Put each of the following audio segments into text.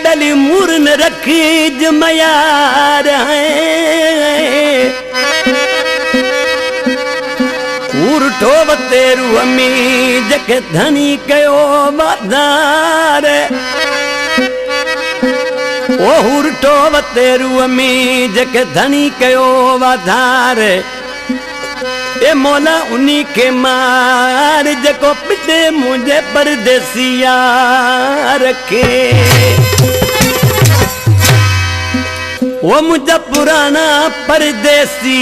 बली मूरन रखी जमयार उर्ठो तेरू अमी जके धनी कयो वाधार ओ उर्ठो तेरू अमी जके धनी कयो वाधार ए मौला उन्हीं के मार जको पिटे मुझे परदेसिया रखे वो मुझा पुराना परदेसी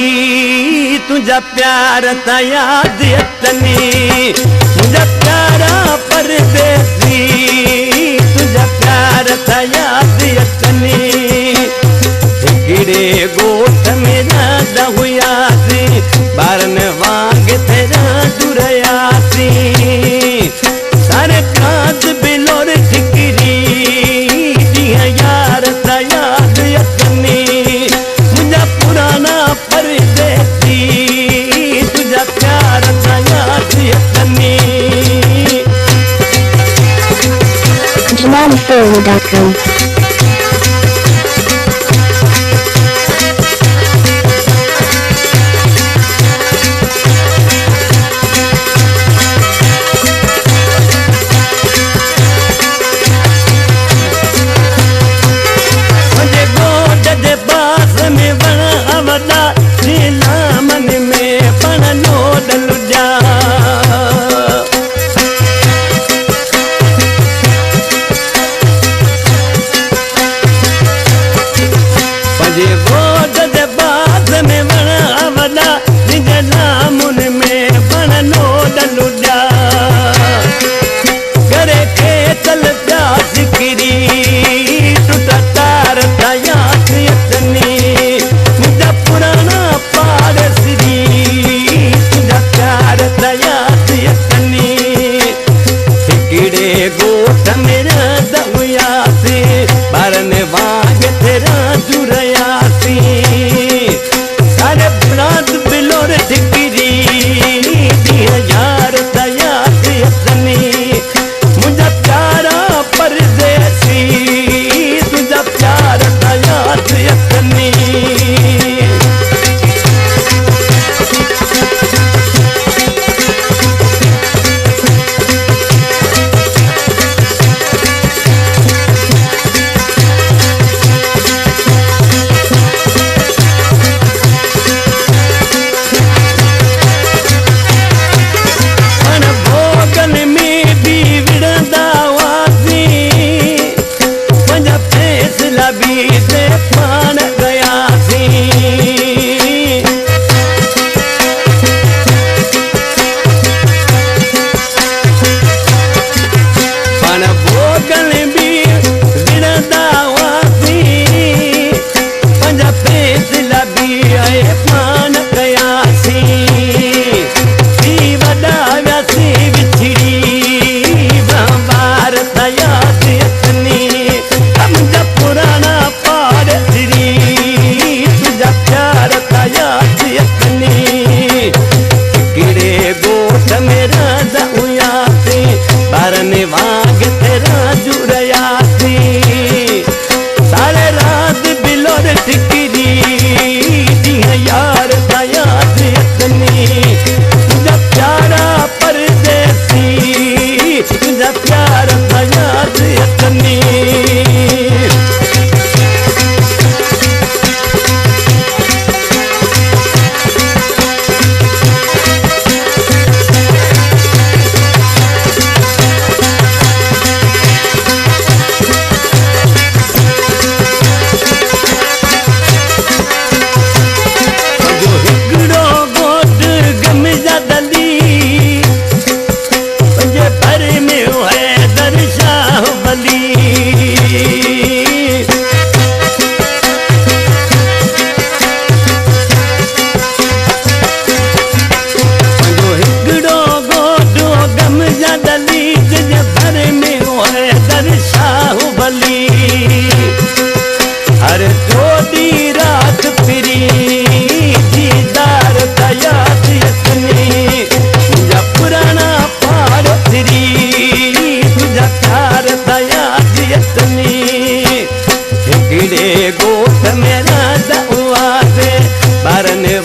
तुझा प्यार था याद अतनी मुझा प्यारा परदेसी तुझा प्यार था याद अतनी गिरे गोठ में राधा हुआ सी बारन वांग तेरा दुरया सी सारे कांच बिलोर ठिकरी दिया यार था याद अतनी मुझा पुराना परदेसी तुझा प्यार था याद अतनी JamalFilm.com कीड़े गोठ में रहंदा हुआसीं ॿारनि